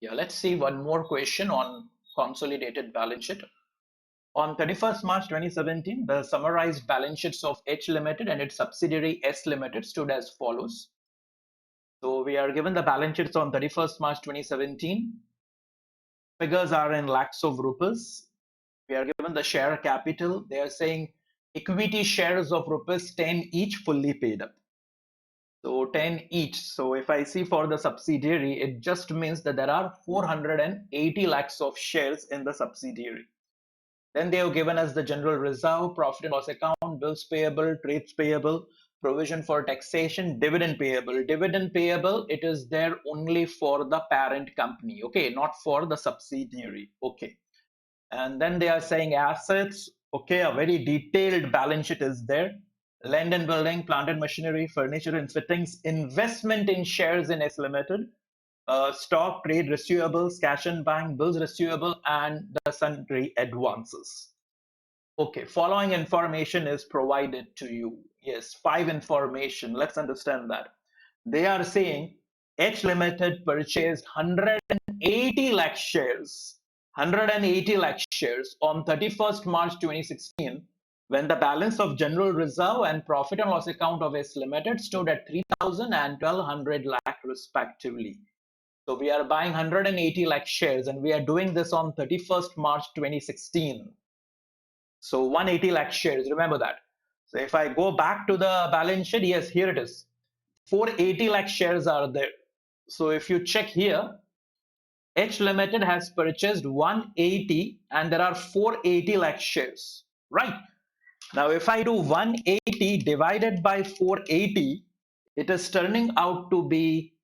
Yeah, let's see one more question on consolidated balance sheet. On 31st March 2017, the summarized balance sheets of H Limited and its subsidiary S Limited stood as follows. So we are given the balance sheets on 31st March 2017. Figures are in lakhs of rupees. We are given the share capital. They are saying equity shares of rupees 10 each fully paid up. So 10 each. So if I see for the subsidiary, it just means that there are 480 lakhs of shares in the subsidiary. Then they have given us the general reserve, profit and loss account, bills payable, trades payable, provision for taxation, dividend payable. Dividend payable, it is there only for the parent company, okay, not for the subsidiary, okay. And then they are saying assets, okay, a very detailed balance sheet is there. Land and building, plant and machinery, furniture and fittings, investment in shares in S Limited, stock, trade receivables, cash and bank, bills receivable, and the sundry advances. Okay, following information is provided to you. Yes, five information. Let's understand that. They are saying H Limited purchased 180 lakh shares, 180 lakh shares on 31st March 2016 when the balance of general reserve and profit and loss account of S Limited stood at 3,000 and 1,200 lakh respectively. So we are buying 180 lakh shares and we are doing this on 31st March 2016. So 180 lakh shares, remember that. So if I go back to the balance sheet, yes, here it is. 480 lakh shares are there. So if you check here, H Limited has purchased 180 and there are 480 lakh shares, right? Now if I do 180 divided by 480, it is turning out to be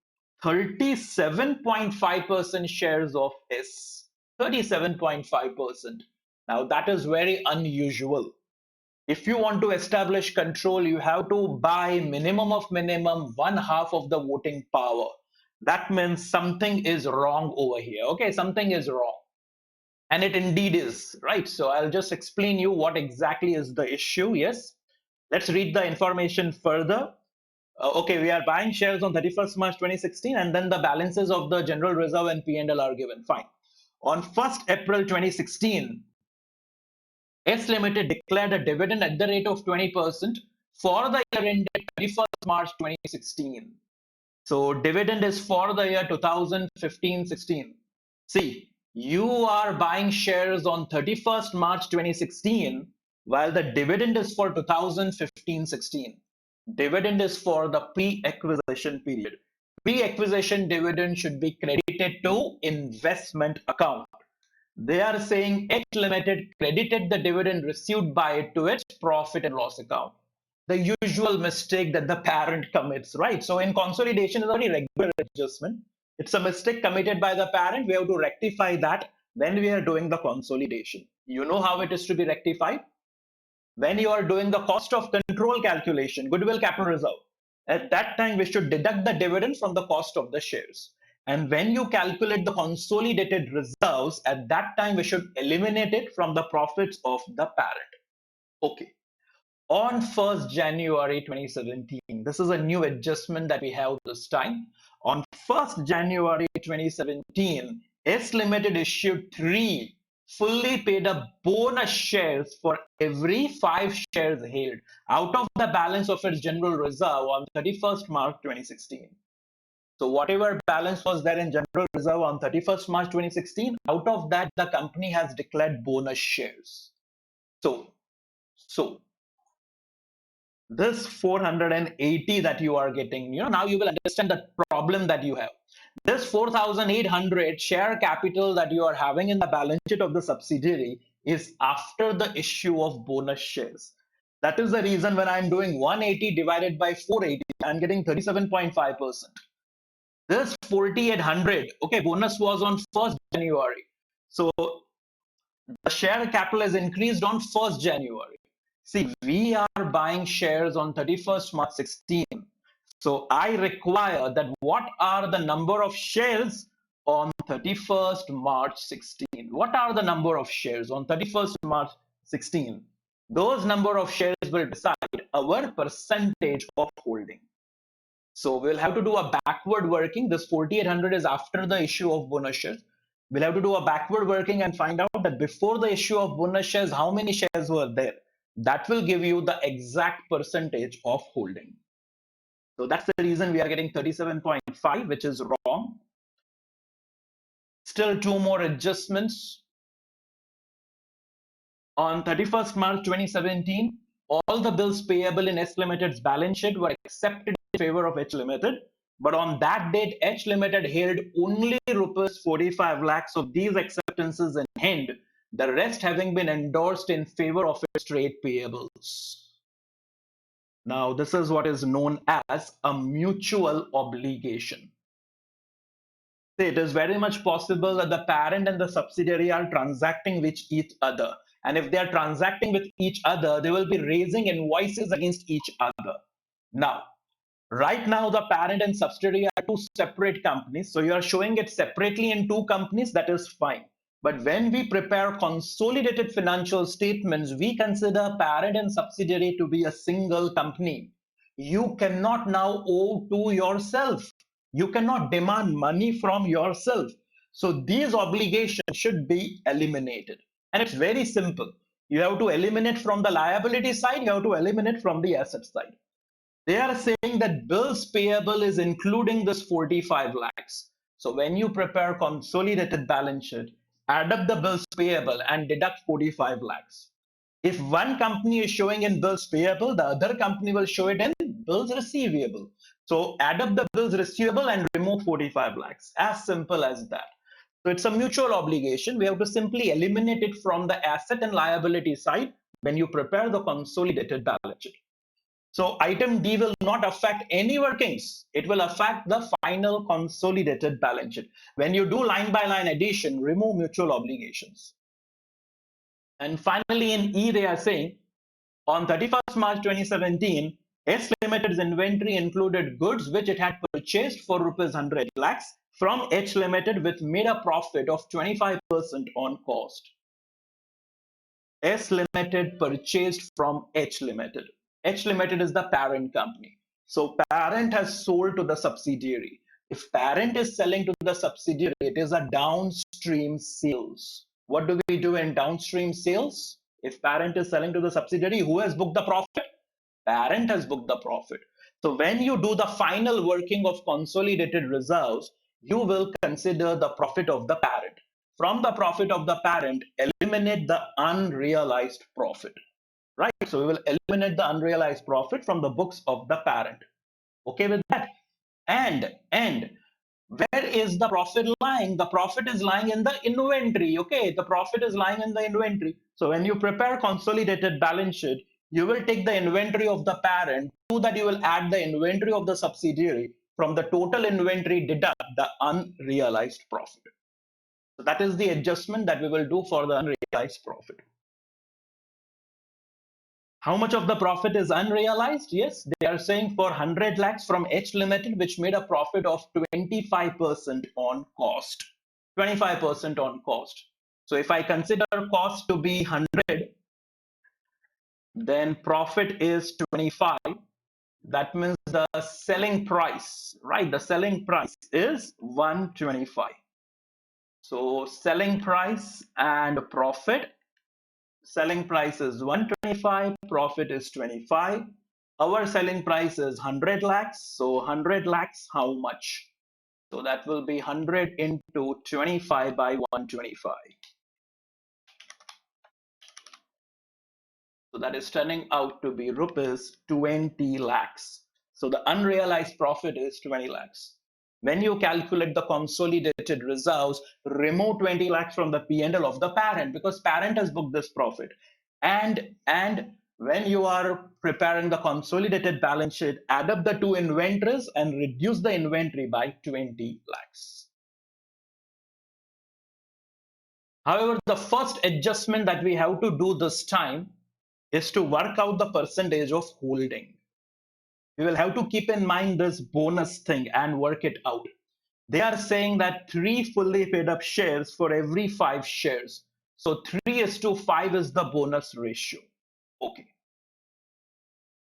37.5% shares of S. 37.5%. Now that is very unusual. If you want to establish control, you have to buy minimum of minimum one half of the voting power. That means something is wrong over here. Okay, something is wrong. And it indeed is, right? So I'll just explain you what exactly is the issue. Yes. Let's read the information further. Okay, we are buying shares on 31st March 2016 and then the balances of the general reserve and P&L are given. Fine. On 1st April 2016, S Limited declared a dividend at the rate of 20% for the year ended 31st March 2016. So dividend is for the year 2015-16. See, you are buying shares on 31st March 2016 while the dividend is for 2015-16. Dividend is for the pre-acquisition period. Pre-acquisition dividend should be credited to investment account. They are saying X Limited credited the dividend received by it to its profit and loss account. The usual mistake that the parent commits, right? So in consolidation is a very regular adjustment. It's a mistake committed by the parent. We have to rectify that when we are doing the consolidation. You know how it is to be rectified? When you are doing the cost of control calculation, goodwill capital reserve, at that time we should deduct the dividend from the cost of the shares. And when you calculate the consolidated reserves, at that time we should eliminate it from the profits of the parent. Okay. On 1st January 2017, this is a new adjustment that we have this time. On 1st January 2017, S Limited issued 3 fully paid up bonus shares for every 5 shares held out of the balance of its general reserve on 31st March 2016. So whatever balance was there in general reserve on 31st March 2016, out of that the company has declared bonus shares. So this 480 that you are getting, now you will understand the problem that you have. This 4,800 share capital that you are having in the balance sheet of the subsidiary is after the issue of bonus shares. That is the reason when I'm doing 180 divided by 480, I'm getting 37.5%. This 4,800, okay, bonus was on 1st January. So the share capital is increased on 1st January. See, we are buying shares on 31st March 16. So I require that what are the number of shares on 31st March 16? What are the number of shares on 31st March 16? Those number of shares will decide our percentage of holding. So we'll have to do a backward working. This 4,800 is after the issue of bonus shares. We'll have to do a backward working and find out that before the issue of bonus shares, how many shares were there. That will give you the exact percentage of holding. So that's the reason we are getting 37.5, which is wrong. Still two more adjustments. On 31st March 2017, all the bills payable in S Limited's balance sheet were accepted in favor of H Limited. But on that date, H Limited held only rupees 45 lakhs of these acceptances in hand, the rest having been endorsed in favor of its trade payables. Now, this is what is known as a mutual obligation. It is very much possible that the parent and the subsidiary are transacting with each other. And if they are transacting with each other, they will be raising invoices against each other. Now, right now, the parent and subsidiary are two separate companies. So you are showing it separately in two companies, that is fine. But when we prepare consolidated financial statements, we consider parent and subsidiary to be a single company. You cannot now owe to yourself. You cannot demand money from yourself. So these obligations should be eliminated. And it's very simple. You have to eliminate from the liability side, you have to eliminate from the asset side. They are saying that bills payable is including this 45 lakhs. So when you prepare consolidated balance sheet, add up the bills payable and deduct 45 lakhs. If one company is showing in bills payable, the other company will show it in bills receivable. So add up the bills receivable and remove 45 lakhs. As simple as that. So it's a mutual obligation. We have to simply eliminate it from the asset and liability side when you prepare the consolidated balance sheet. So item D will not affect any workings. It will affect the final consolidated balance sheet. When you do line by line addition, remove mutual obligations. And finally, in E, they are saying on 31st March 2017, S Limited's inventory included goods which it had purchased for rupees 100 lakhs from H Limited with made a profit of 25% on cost. S Limited purchased from H Limited. H Limited is the parent company. So parent has sold to the subsidiary. If parent is selling to the subsidiary, it is a downstream sales. What do we do in downstream sales? If parent is selling to the subsidiary, who has booked the profit? Parent has booked the profit. So when you do the final working of consolidated results, you will consider the profit of the parent. From the profit of the parent, eliminate the unrealized profit. Right? So we will eliminate the unrealized profit from the books of the parent. Okay with that? And where is the profit lying? The profit is lying in the inventory. Okay, the profit is lying in the inventory. So when you prepare consolidated balance sheet, you will take the inventory of the parent. To that, you will add the inventory of the subsidiary. From the total inventory, deduct the unrealized profit. So that is the adjustment that we will do for the unrealized profit. How much of the profit is unrealized? Yes, they are saying for 100 lakhs from H Limited, which made a profit of 25% on cost. 25% on cost. So if I consider cost to be 100, then profit is 25. That means the selling price, right? The selling price is 125. So selling price and profit. Selling price is 125, profit is 25. Our selling price is 100 lakhs. So 100 lakhs, how much? So that will be 100 into 25 by 125. So that is turning out to be rupees 20 lakhs. So the unrealized profit is 20 lakhs. When you calculate the consolidated results, remove 20 lakhs from the P&L of the parent because parent has booked this profit. And when you are preparing the consolidated balance sheet, add up the two inventories and reduce the inventory by 20 lakhs. However, the first adjustment that we have to do this time is to work out the percentage of holding. We will have to keep in mind this bonus thing and work it out. They are saying that 3 fully paid up shares for every 5 shares. So 3:5 is the bonus ratio. Okay.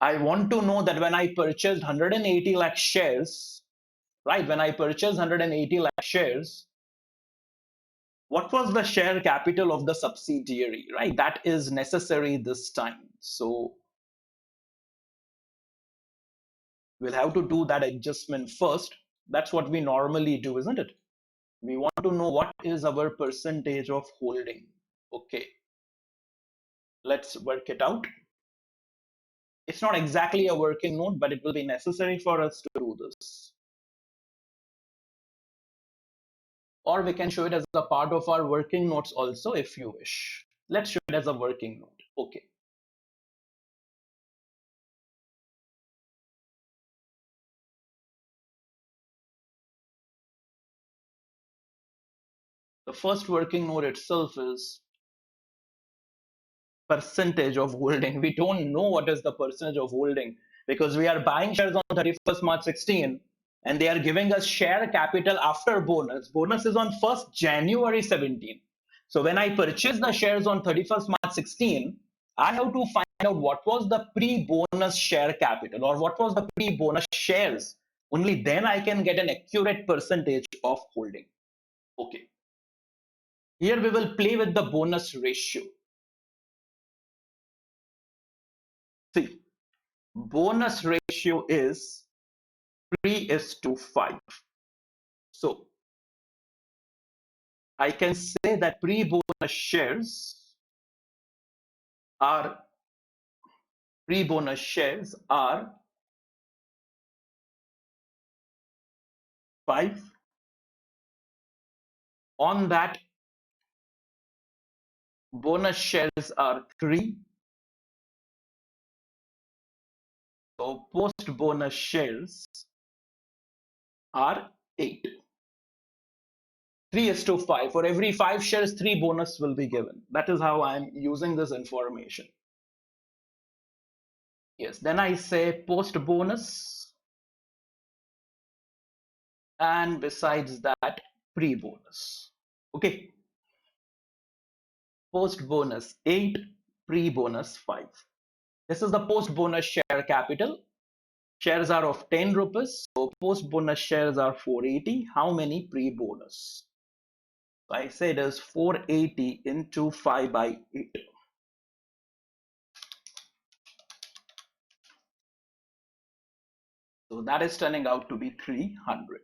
I want to know that when I purchased 180 lakh shares, right? When I purchased 180 lakh shares, what was the share capital of the subsidiary, right? That is necessary this time. So we'll have to do that adjustment first. That's what we normally do, isn't it? We want to know what is our percentage of holding. Okay, let's work it out. It's not exactly a working note, but it will be necessary for us to do this. Or we can show it as a part of our working notes also if you wish. Let's show it as a working note. Okay. The first working note itself is percentage of holding. We don't know what is the percentage of holding because we are buying shares on 31st March 16 and they are giving us share capital after bonus. Bonus is on 1st January 17. So when I purchase the shares on 31st March 16, I have to find out what was the pre-bonus share capital or what was the pre-bonus shares. Only then I can get an accurate percentage of holding. Okay. Here we will play with the bonus ratio. See, bonus ratio is 3:5. So I can say that are pre-bonus shares are 5. On that, bonus shares are 3. So post-bonus shares are 8. 3:5. For every 5 shares, 3 bonus will be given. That is how I'm using this information. Yes, then I say post-bonus, and besides that, pre-bonus. Okay, post-bonus 8, pre-bonus 5. This is the post-bonus share capital. Shares are of 10 rupees, so post-bonus shares are 480. How many pre-bonus? So I say it is 480 into 5 by 8. So that is turning out to be 300.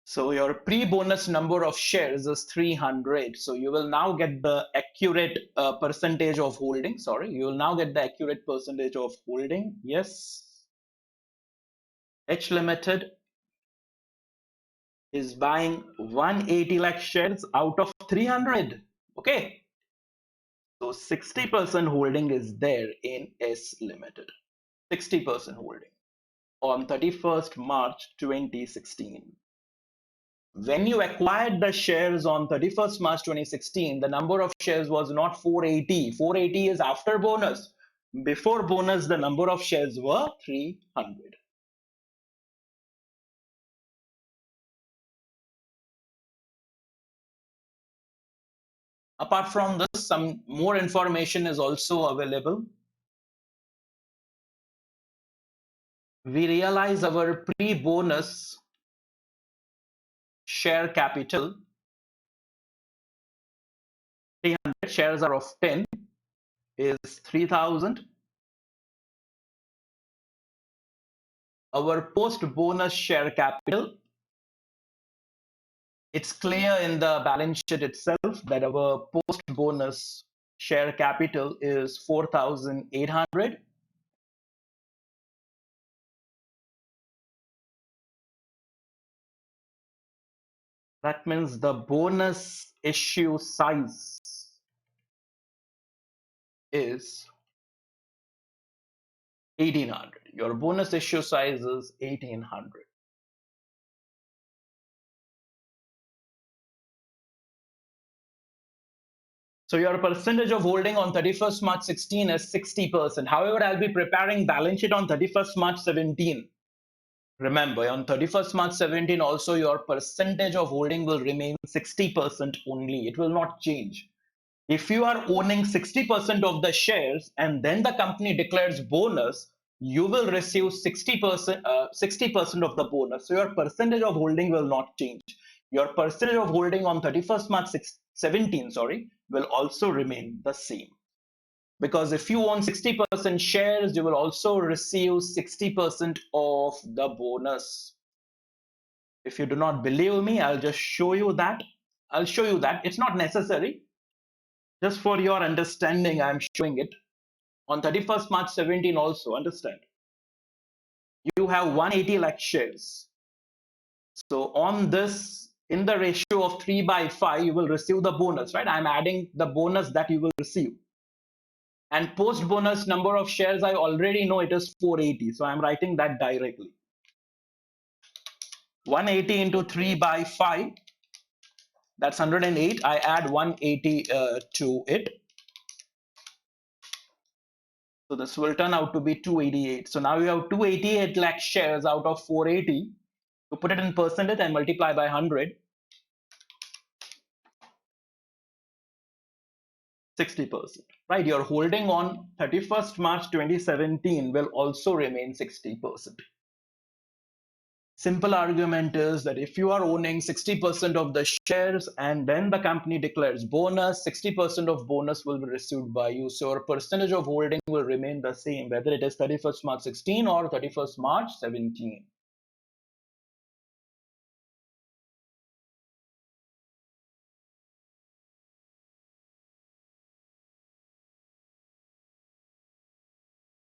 So your pre-bonus number of shares is 300. So you will now get the accurate percentage of holding. Sorry, you will now get the accurate percentage of holding. Yes. H Limited is buying 180 lakh shares out of 300. Okay. So 60% holding is there in S Limited. 60% holding on 31st March 2016. When you acquired the shares on 31st March 2016, the number of shares was not 480. 480 is after bonus. Before bonus, the number of shares were 300. Apart from this, some more information is also available. We realize our pre-bonus share capital, 300 shares are of 10, is 3000. Our post-bonus share capital, it's clear in the balance sheet itself that our post-bonus share capital is 4,800. That means the bonus issue size is 1,800. Your bonus issue size is 1,800. So your percentage of holding on 31st March 16 is 60%. However, I'll be preparing balance sheet on 31st March 17. Remember, on 31st March 17 also your percentage of holding will remain 60% only. It will not change. If you are owning 60% of the shares and then the company declares bonus, you will receive 60% of the bonus. So your percentage of holding will not change. Your percentage of holding on 31st March 17, will also remain the same. Because if you own 60% shares, you will also receive 60% of the bonus. If you do not believe me, I'll just show you that. I'll show you that. It's not necessary. Just for your understanding, I'm showing it. On 31st March 17 also, understand. You have 180 lakh shares. So on this, in the ratio of 3 by 5, you will receive the bonus, right? I'm adding the bonus that you will receive. And post bonus number of shares, I already know it is 480. So I'm writing that directly. 180 into 3 by 5, that's 108. I add 180 to it. So this will turn out to be 288. So now you have 288 lakh shares out of 480. To put it in percentage and multiply by 100, 60%. Right? Your holding on 31st March 2017 will also remain 60%. Simple argument is that if you are owning 60% of the shares and then the company declares bonus, 60% of bonus will be received by you. So your percentage of holding will remain the same, whether it is 31st March 16 or 31st March 17.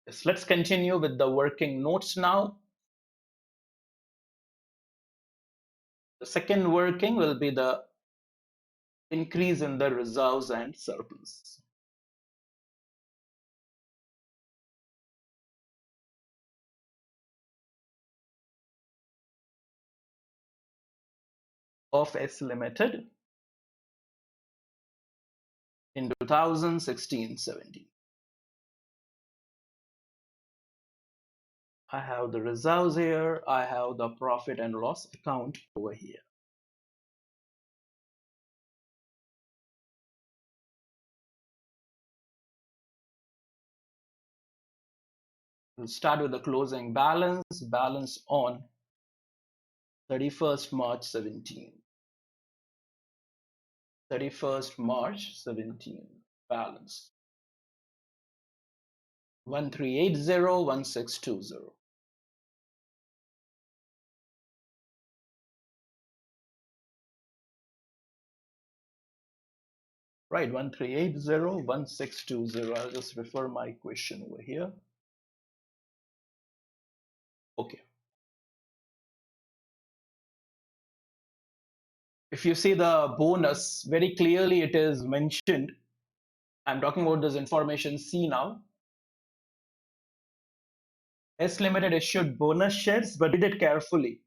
Yes, let's continue with the working notes now. The second working will be the increase in the reserves and surplus. Of S Limited in 2016-17. I have the reserves here. I have the profit and loss account over here. We'll start with the closing balance. Balance on 31st March 17. 31st March 17. Balance 13801620. Right, 13801620. I'll just refer my question over here. Okay. If you see the bonus, very clearly it is mentioned. I'm talking about this information C now. S Limited issued bonus shares, but did it carefully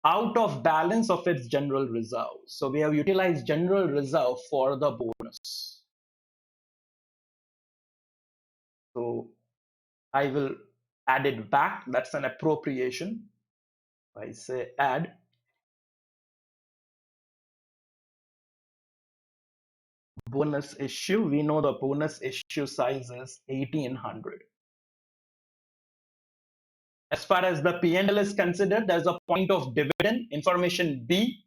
out of balance of its general reserve. So we have utilized general reserve for the bonus. So I will add it back. That's an appropriation. I say add. Bonus issue. We know the bonus issue size is 1800. As far as the P&L is considered, there's a point of dividend. Information B,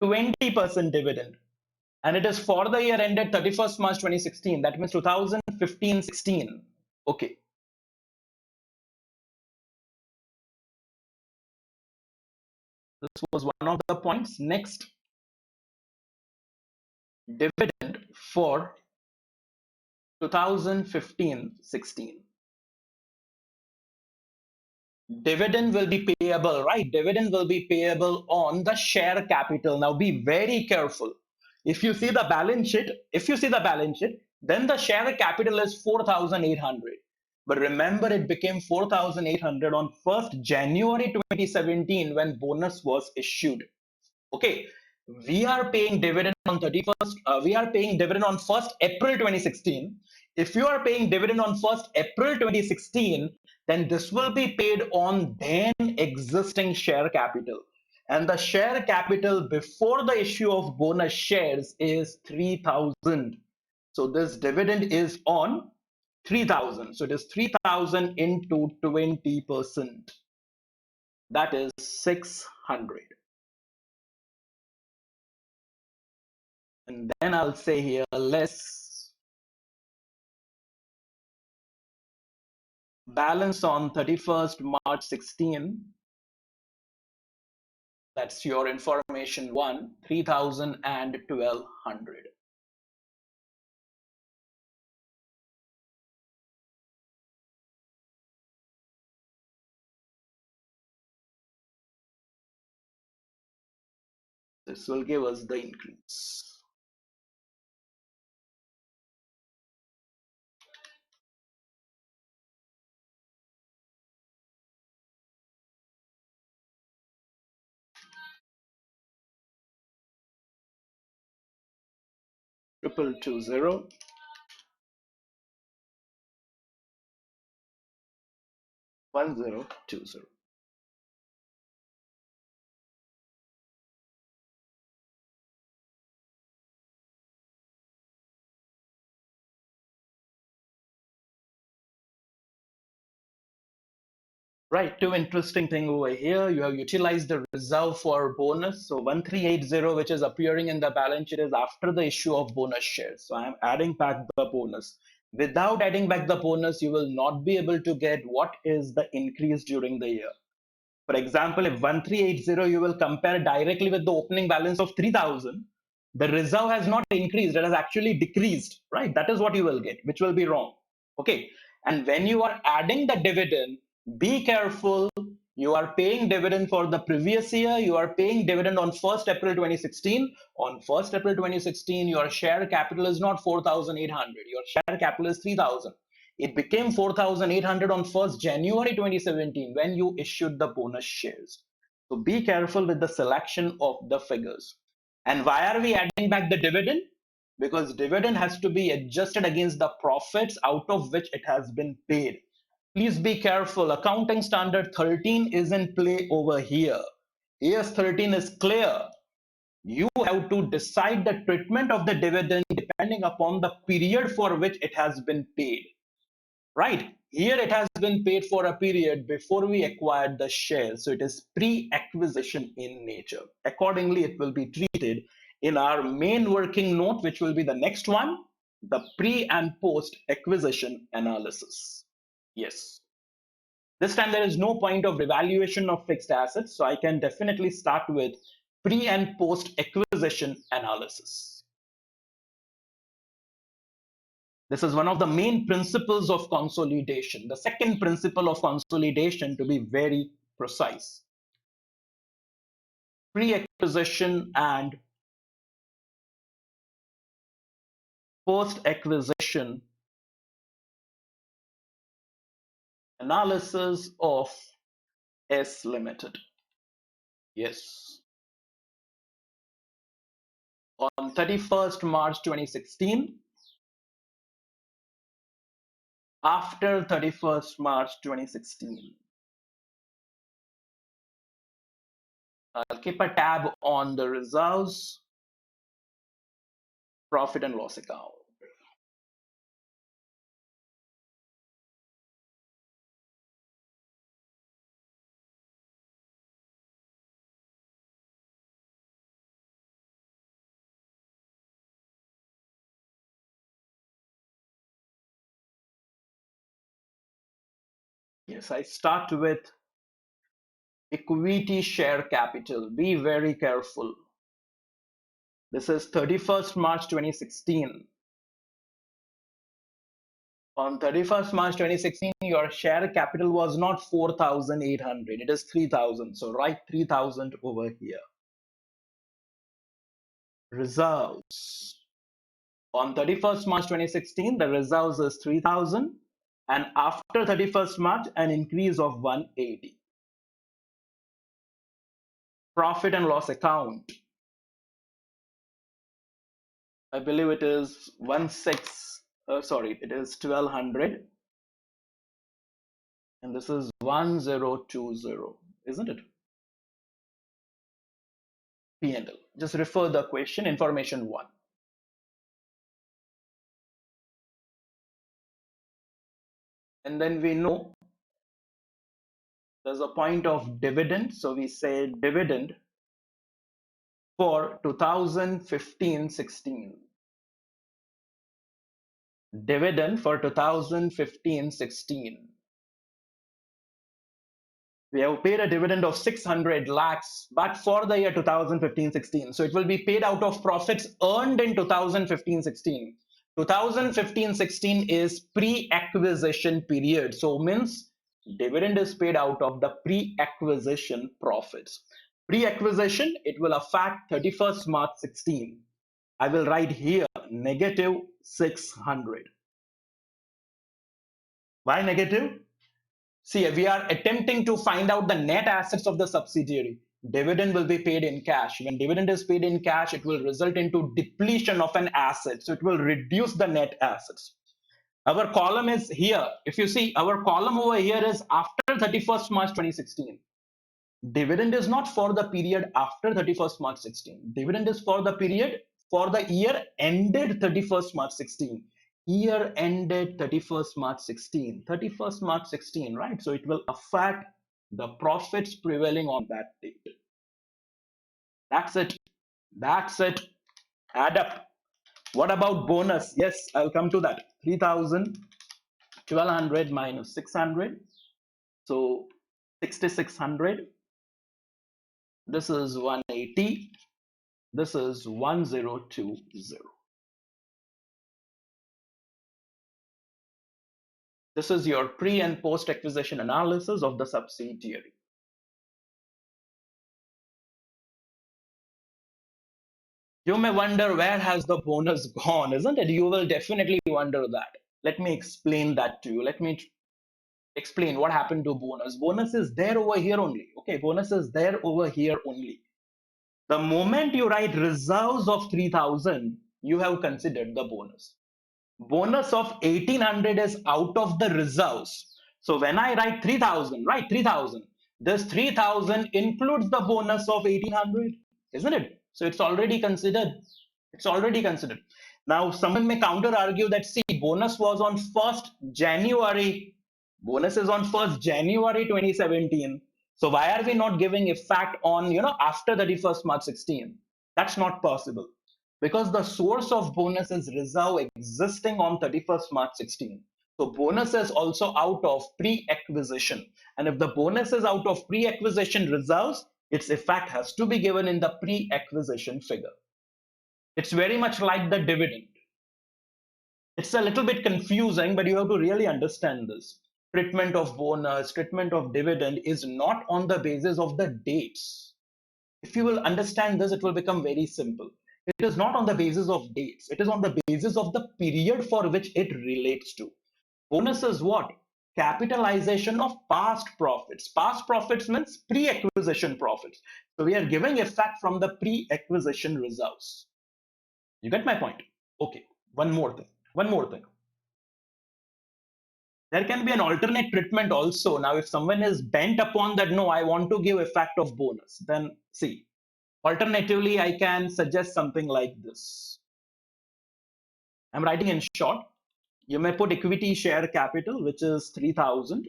20% dividend. And it is for the year ended 31st March 2016. That means 2015-16. Okay. This was one of the points. Next, dividend for 2015-16. Dividend will be payable, right? Dividend will be payable on the share capital. Now be very careful. If you see the balance sheet, then the share capital is 4,800. But remember, it became 4,800 on 1st January 2017 when bonus was issued. Okay, we are paying dividend on 31st. We are paying dividend on 1st April 2016. If you are paying dividend on 1st April 2016, then this will be paid on then existing share capital. and the share capital before the issue of bonus shares is 3,000. So this dividend is on 3,000. So it is 3,000 into 20%. That is 600. And then I'll say here less balance on 31st March 16. That's your information one, 3,000 and 1,200. This will give us the increase. Triple 20, 1020. Right, two interesting thing over here. You have utilized the reserve for bonus. So 1380, which is appearing in the balance sheet, is after the issue of bonus shares. So I'm adding back the bonus. Without adding back the bonus, you will not be able to get what is the increase during the year. For example, if 1380 you will compare directly with the opening balance of 3,000, the reserve has not increased, it has actually decreased, right? That is what you will get, which will be wrong. Okay. And when you are adding the dividend, be careful. You are paying dividend for the previous year. You are paying dividend on 1st April 2016. On 1st April 2016, your share capital is not 4,800. Your share capital is 3,000. It became 4,800 on 1st January 2017 when you issued the bonus shares. So be careful with the selection of the figures. And why are we adding back the dividend? Because dividend has to be adjusted against the profits out of which it has been paid. Please be careful. Accounting standard 13 is in play over here. AS 13 is clear. You have to decide the treatment of the dividend depending upon the period for which it has been paid. Right? Here it has been paid for a period before we acquired the shares. So it is pre-acquisition in nature. Accordingly, it will be treated in our main working note, which will be the next one, the pre and post acquisition analysis. Yes. This time there is no point of revaluation of fixed assets. So I can definitely start with pre and post acquisition analysis. This is one of the main principles of consolidation. The second principle of consolidation, to be very precise. Pre-acquisition and post-acquisition analysis of S Limited. Yes. On 31st March 2016, after 31st March 2016, I'll keep a tab on the reserves, profit and loss account. Yes, I start with equity share capital. Be very careful. This is 31st March 2016. On 31st March 2016, your share capital was not 4,800. It is 3,000. So write 3,000 over here. Reserves. On 31st March 2016, the reserves is 3,000. And after 31st March, an increase of 180. Profit and loss account. I believe it is 1,200. And this is 1020, isn't it? P&L. Just refer the question, information 1. And then we know there's a point of dividend. So we say dividend for 2015-16. Dividend for 2015-16. We have paid a dividend of 600 lakhs, but for the year 2015-16. So it will be paid out of profits earned in 2015-16. 2015-16 is pre-acquisition period. So means dividend is paid out of the pre-acquisition profits. Pre-acquisition, it will affect 31st March 16. I will write here negative 600. Why negative? See, we are attempting to find out the net assets of the subsidiary. Dividend will be paid in cash. When dividend is paid in cash, it will result into depletion of an asset. So it will reduce the net assets. Our column is here. If you see, our column over here is after 31st March 2016. Dividend is not for the period after 31st March 16. Dividend is for the period for the year ended 31st March 16. Year ended 31st March 16. 31st March 16, right? So it will affect the profits prevailing on that date. That's it. That's it. Add up. What about bonus? Yes, I'll come to that. 3,000, 1,200 minus 600. So 6,600. This is 180. This is 1020. This is your pre and post acquisition analysis of the subsidiary. You may wonder, where has the bonus gone, isn't it? You will definitely wonder that. Let me explain that to you. Let me explain what happened to bonus. Bonus is there over here only. Okay, bonus is there over here only. The moment you write reserves of 3,000, you have considered the bonus. Bonus of 1,800 is out of the reserves. So when I write 3,000, write 3,000. This 3,000 includes the bonus of 1,800, isn't it? So it's already considered. It's already considered. Now someone may counter argue that, see, bonus was on 1st January. Bonus is on 1st January 2017. So why are we not giving effect on, after 31st March 16? That's not possible, because the source of bonus is reserve existing on 31st March 16. So bonus is also out of pre-acquisition. And if the bonus is out of pre-acquisition reserves, its effect has to be given in the pre-acquisition figure. It's very much like the dividend. It's a little bit confusing, but you have to really understand this. Treatment of bonus, treatment of dividend is not on the basis of the dates. If you will understand this, it will become very simple. It is not on the basis of dates. It is on the basis of the period for which it relates to. Bonus is what? Capitalization of past profits. Past profits means pre-acquisition profits. So we are giving effect from the pre-acquisition reserves. You get my point? Okay. One more thing. One more thing. There can be an alternate treatment also. Now, if someone is bent upon that, no, I want to give effect of bonus, then see, alternatively, I can suggest something like this. I'm writing in short. You may put equity share capital, which is 3,000.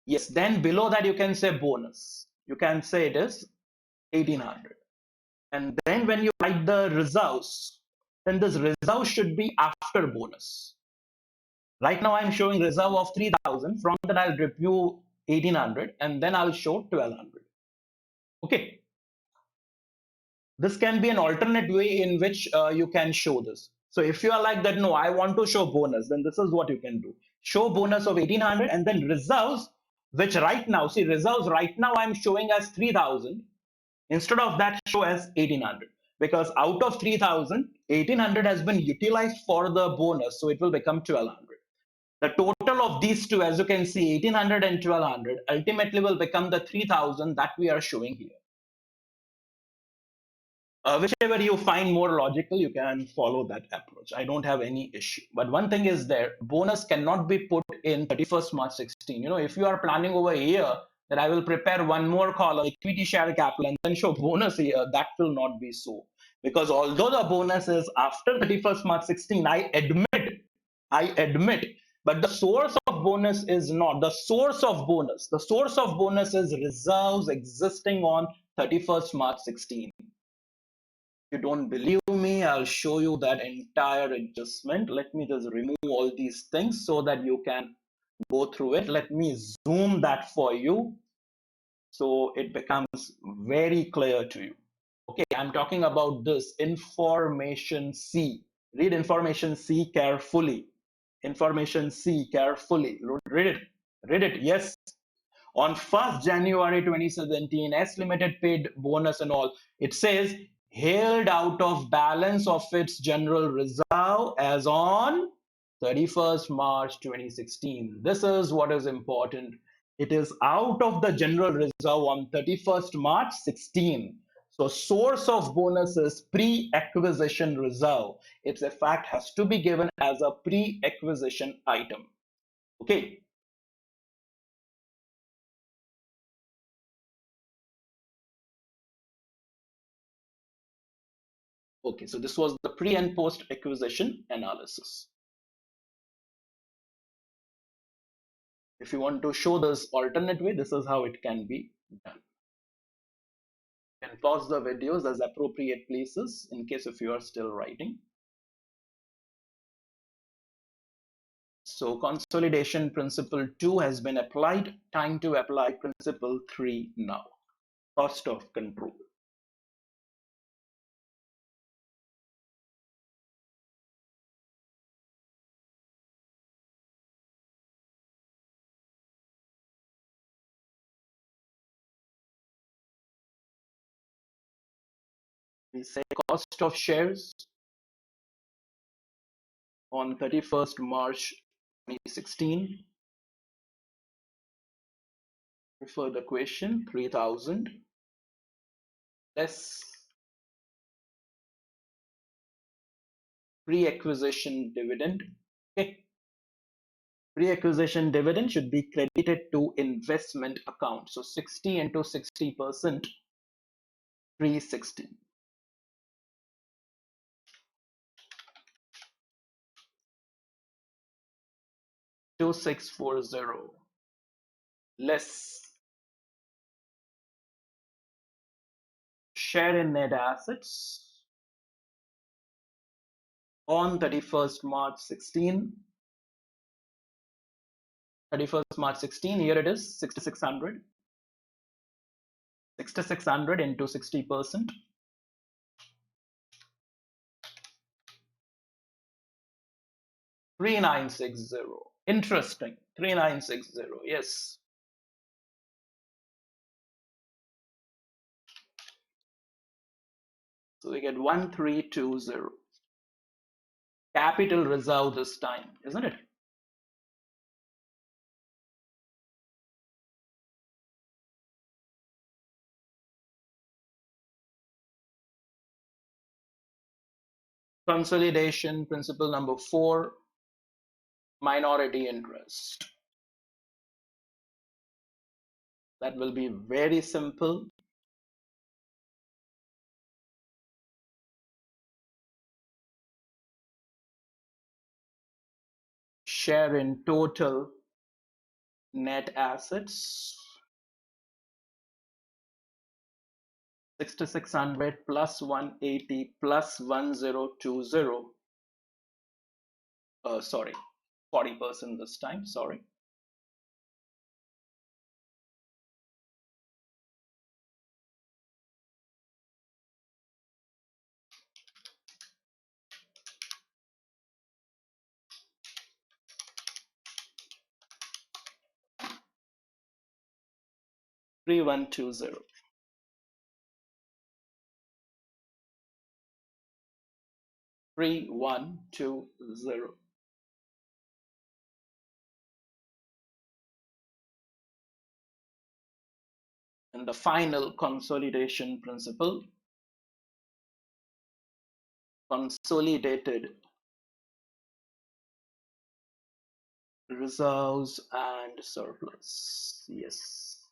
Yes, then below that, you can say bonus. You can say it is 1,800. And then when you write the reserves, then this reserve should be after bonus. Right now, I'm showing reserve of 3,000. From that, I'll review 1,800, and then I'll show 1,200. Okay. This can be an alternate way in which you can show this. So if you are like that, no, I want to show bonus, then this is what you can do. Show bonus of 1,800 and then reserves, which right now, see, reserves right now I'm showing as 3,000. Instead of that, show as 1,800. Because out of 3,000, 1,800 has been utilized for the bonus. So it will become 1,200. The total of these two, as you can see, 1,800 and 1,200, ultimately will become the 3,000 that we are showing here. Whichever you find more logical, you can follow that approach. I don't have any issue. But one thing is there, bonus cannot be put in 31st March 16. If you are planning over a year, that I will prepare one more column, equity share capital, and then show bonus here. That will not be so. Because although the bonus is after 31st March 16, I admit, but the source of bonus is not. The source of bonus is reserves existing on 31st March 16. If you don't believe me, I'll show you that entire adjustment. Let me just remove all these things so that you can go through it. Let me zoom that for you so it becomes very clear to you. Okay, I'm talking about this information C. Read information C carefully. Information C carefully. Read it. Read it. Yes. On 1st January 2017, S Limited paid bonus and all. It says held out of balance of its general reserve as on 31st March 2016. This is what is important. It is out of the general reserve on 31st March 16. So source of bonus is pre-acquisition reserve. It's a fact has to be given as a pre-acquisition item. Okay. Okay, so this was the pre and post acquisition analysis. If you want to show this alternate way, this is how it can be done. You can pause the videos as appropriate places in case if you are still writing. So consolidation principle 2 has been applied. Time to apply principle 3 now. Cost of control. We say cost of shares on 31st March 2016. Refer the question 3000 less pre-acquisition dividend. Okay. Pre-acquisition dividend should be credited to investment account. So 60 into 60%, 360. 2640 less share in net assets on 31st March 16. 31st March 16, here it is 6600. 6600 into 60%. 3960. Interesting. 3960. Yes. So we get 1320. Capital reserve this time, isn't it? Consolidation principle number 4, minority interest. That will be very simple. Share in total net assets. 6600 plus 180 plus 1020. Sorry, 40% this time. Sorry. Three one two zero. 3120. And the final consolidation principle, consolidated reserves and surplus. Yes.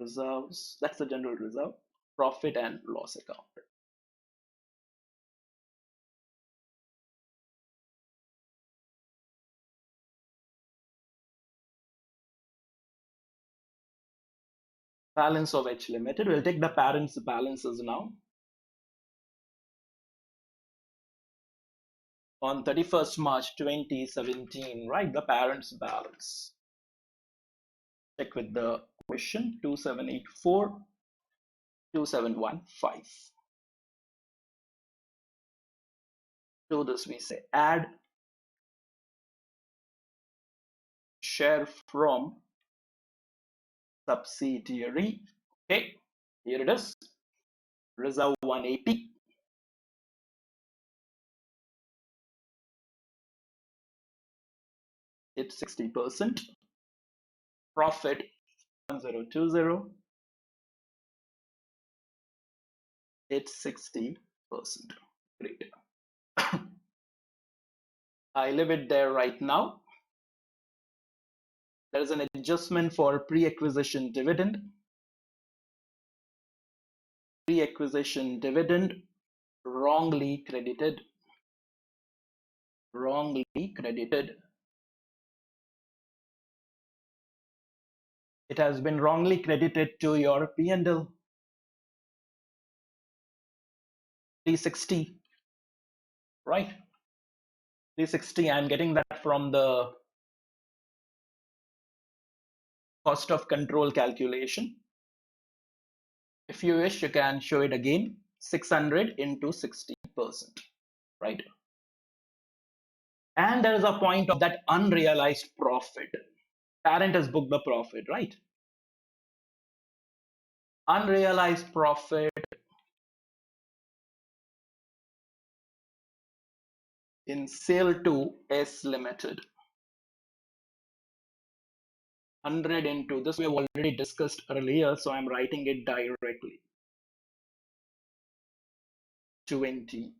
reserves, that's the general reserve, profit and loss account. Balance of H Limited. We'll take the parent's balances now. On 31st March 2017, right? The parent's balance. Check with the question 2784 2715. To this we say add share from subsidiary. Okay, here it is. Reserve 180. It's 60%. Profit 1020. It's 60%. Great. I leave it there right now. There is an adjustment for pre-acquisition dividend. Pre-acquisition dividend wrongly credited. Wrongly credited. It has been wrongly credited to your P&L. 360, right? 360, I'm getting that from the cost of control calculation. If you wish, you can show it again. 600 into 60%, right? And there is a point of that unrealized profit. Parent has booked the profit, right? Unrealized profit in sale to S Limited. 100 into this we have already discussed earlier, so I'm writing it directly. 20.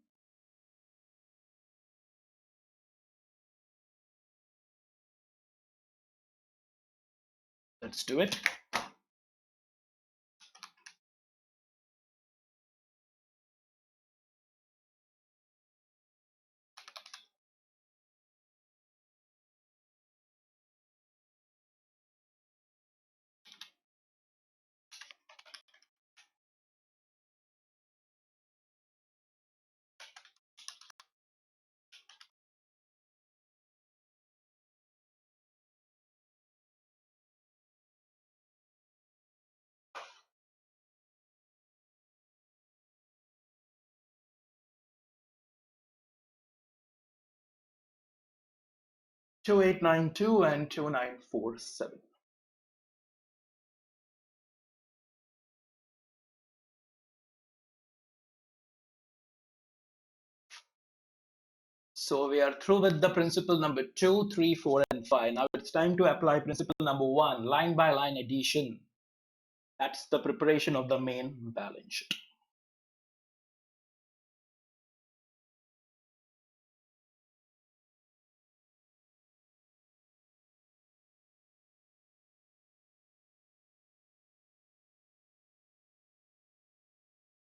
Let's do it. Two 2892 and 2947. So we are through with the principle number 2, 3, 4, and 5. Now it's time to apply principle number 1, line by line addition. That's the preparation of the main balance sheet.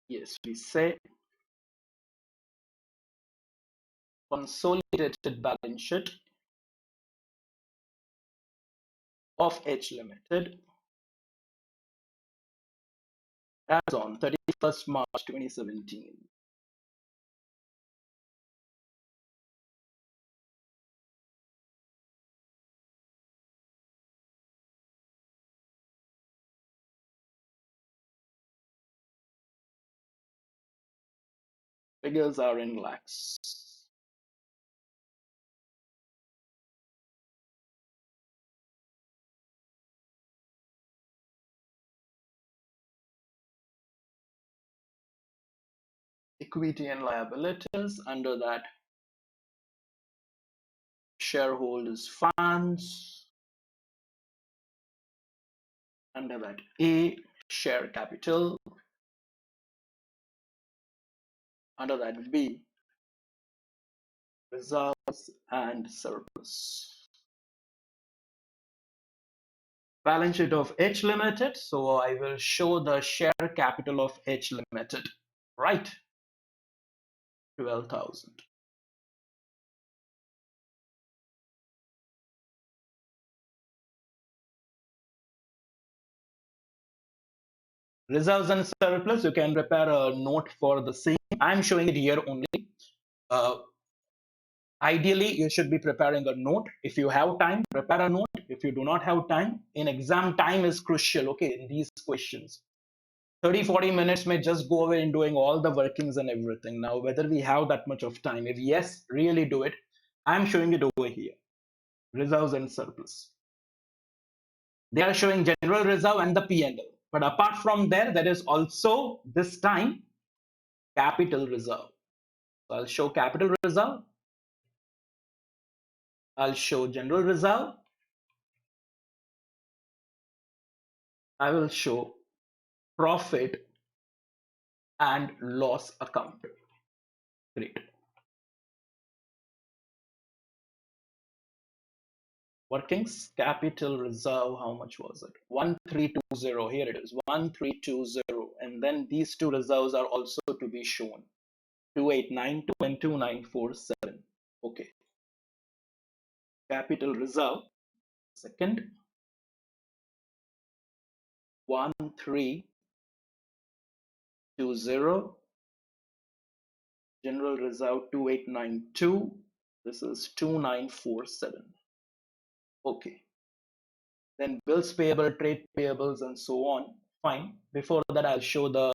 Yes, we say consolidated balance sheet of H Limited as on 31st March 2017. Figures are in lakhs. Equity and liabilities, under that shareholders funds, under that A, share capital, under that B, reserves and surplus. Balance sheet of H Limited. So I will show the share capital of H Limited, right? 12,000. Reserves and surplus, you can prepare a note for the same. I'm showing it here only. Uh, Ideally, you should be preparing a note. If you have time, prepare a note. If you do not have time, in exam, time is crucial, okay, in these questions. 30-40 minutes may just go away in doing all the workings and everything. Now, whether we have that much of time, if yes, really do it. I'm showing it over here. Reserves and surplus. They are showing general reserve and the P&L. But apart from there is also this time capital reserve. So I'll show capital reserve. I'll show general reserve. I will show profit and loss account. Great. Workings, capital reserve, how much was it? 1320. Here it is, 1320. And then these two reserves are also to be shown, 2892 and 2947. Okay. Capital reserve, second, 1320. General reserve 2892. This is 2947. Okay. Then bills payable, trade payables, and so on. Fine. Before that, I'll show the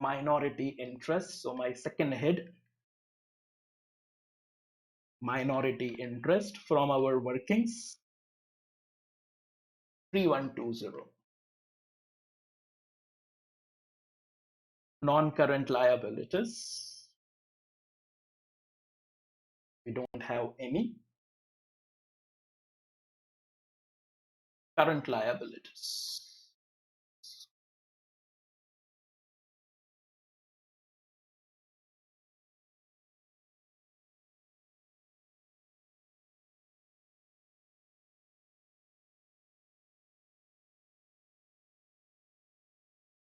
minority interest. So my second head, minority interest from our workings, 3120. Non-current liabilities, we don't have any. Current liabilities,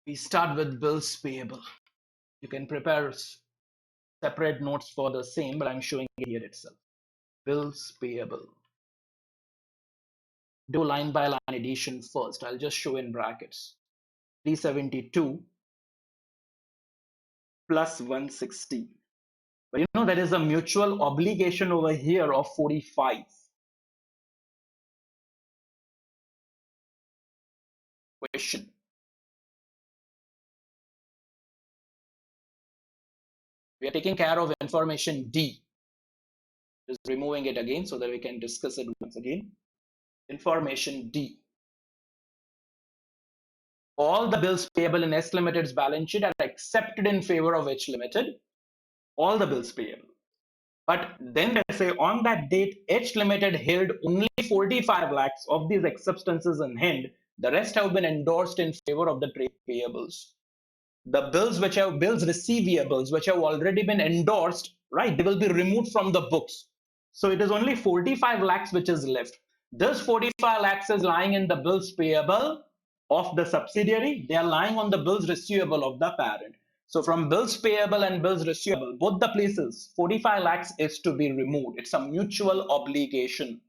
we start with bills payable. You can prepare separate notes for the same, but I'm showing it here itself. Bills payable. Do line by line addition first. I'll just show in brackets. 372 plus 160. But you know, there is a mutual obligation over here of 45. Question. We are taking care of information D. Just removing it again so that we can discuss it once again. Information D. All the bills payable in S Limited's balance sheet are accepted in favor of H Limited. All the bills payable. But then they say on that date, H Limited held only 45 lakhs of these acceptances in hand. The rest have been endorsed in favor of the trade payables. The bills which have bills receivables which have already been endorsed, right, they will be removed from the books. So it is only 45 lakhs which is left. This 45 lakhs is lying in the bills payable of the subsidiary. They are lying on the bills receivable of the parent. So from bills payable and bills receivable, both the places, 45 lakhs is to be removed. It's a mutual obligation.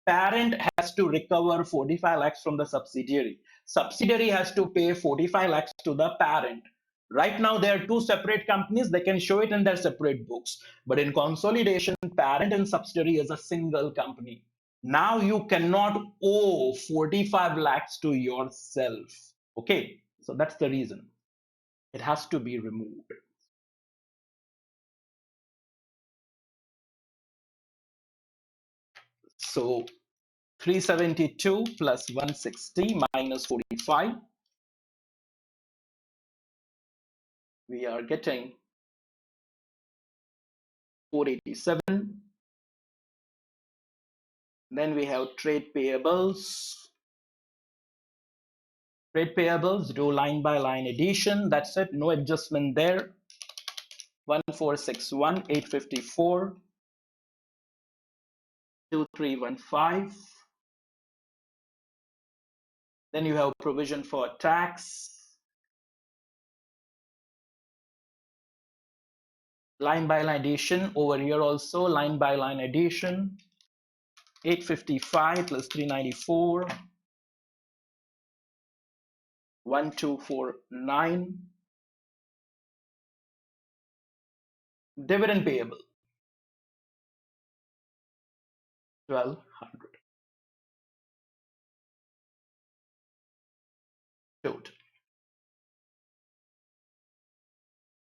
Parent has to recover 45 lakhs from the subsidiary. Subsidiary has to pay 45 lakhs to the parent. Right now, there are two separate companies. They can show it in their separate books. But in consolidation, parent and subsidiary is a single company. Now you cannot owe 45 lakhs to yourself. Okay, so that's the reason. It has to be removed. So 372 plus 160 minus 45. We are getting 487. Then we have trade payables. Trade payables, do line by line addition. That's it. No adjustment there. 1461, 854, 2315. Then you have provision for tax. Line by line addition over here also, line by line addition. 855 plus 394. 1249. Dividend payable 1200. Total.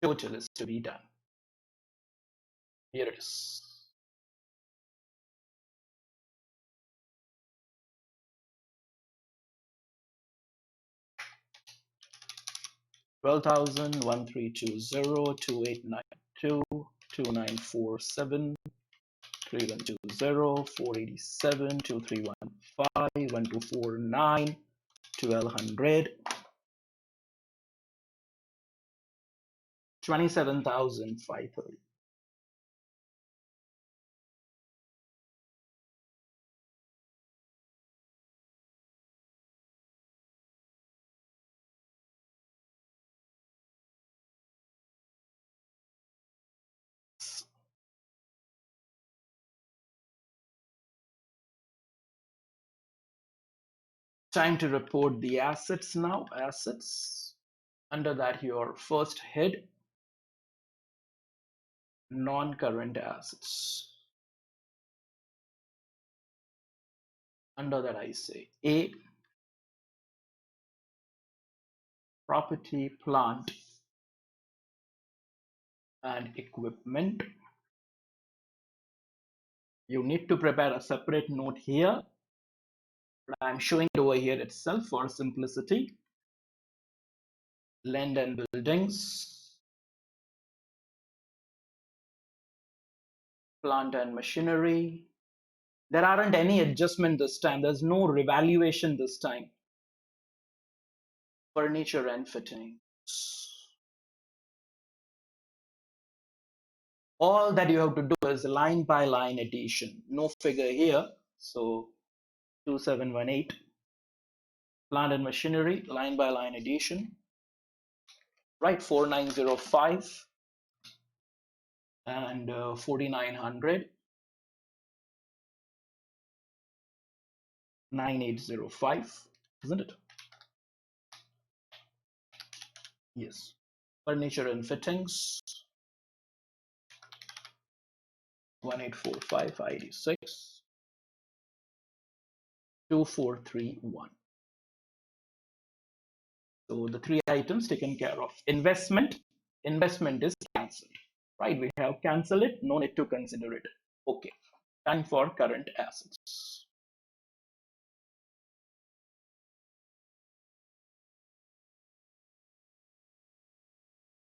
Total is to be done. Here it is. $12,000, 1320, 2892, 2947, 3120, 487, 2315, 1249, 1200, 27,530. Time to report the assets now. Assets. Under that, your first head, non-current assets. Under that, I say A, property, plant, and equipment. You need to prepare a separate note here, but I'm showing it over here itself for simplicity. Land and buildings, plant and machinery. There aren't any adjustment this time. There's no revaluation this time. Furniture and fittings. All that you have to do is line by line addition. No figure here. So 2718. Plant and machinery, line by line addition. Right, 4905 and 4900. 9805, isn't it? Yes. Furniture and fittings. 1845 586 2431. So the three items taken care of. Investment is cancelled. Right? We have cancelled it. No need to consider it. Okay. Time for current assets.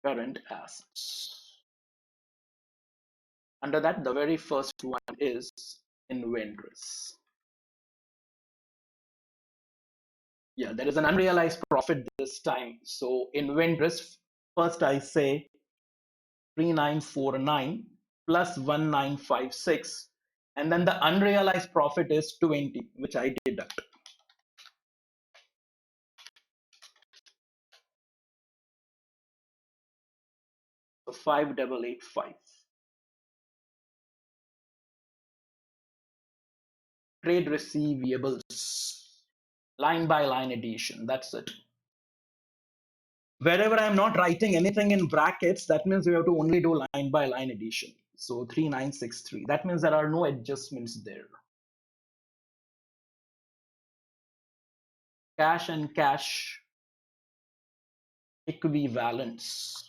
Current assets. Under that, the very first one is inventories. Yeah, there is an unrealized profit this time. So inventories, first I say 3949 plus 1956, and then the unrealized profit is 20, which I deduct. So 5885. Trade receivables, line by line addition. That's it. Wherever I'm not writing anything in brackets, that means we have to only do line by line addition. So 3963. That means there are no adjustments there. Cash and cash equivalents.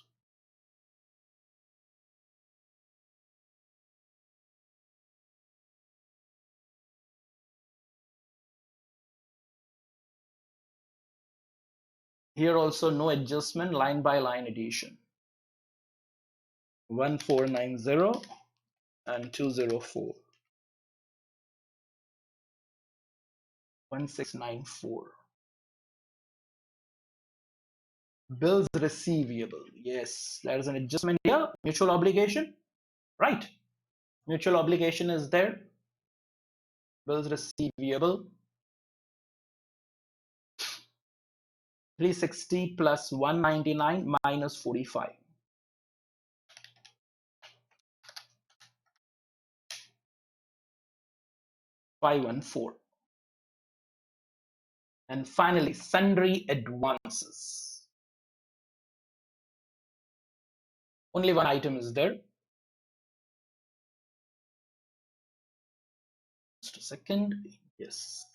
Here also no adjustment, line by line addition. 1490 and 204. 1694. Bills receivable. Yes, there is an adjustment here. Mutual obligation. Right. Mutual obligation is there. Bills receivable. 360 plus 199 minus 45. 514. And finally, sundry advances. Only one item is there. Just a second. Yes.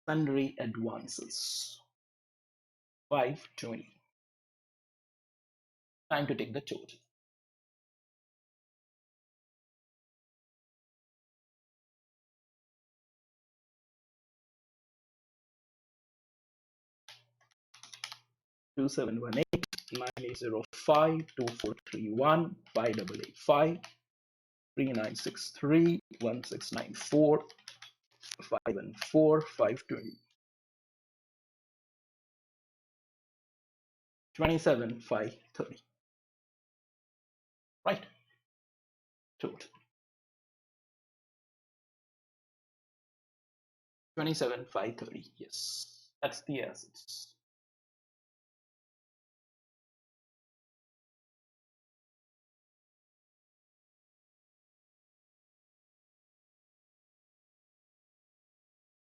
Sundry advances. 520. Time to take the total. Two seven one eight 9805 2431 5885 3963 1694 514 520 27 530. Right? Total 27 530. Yes, that's the assets.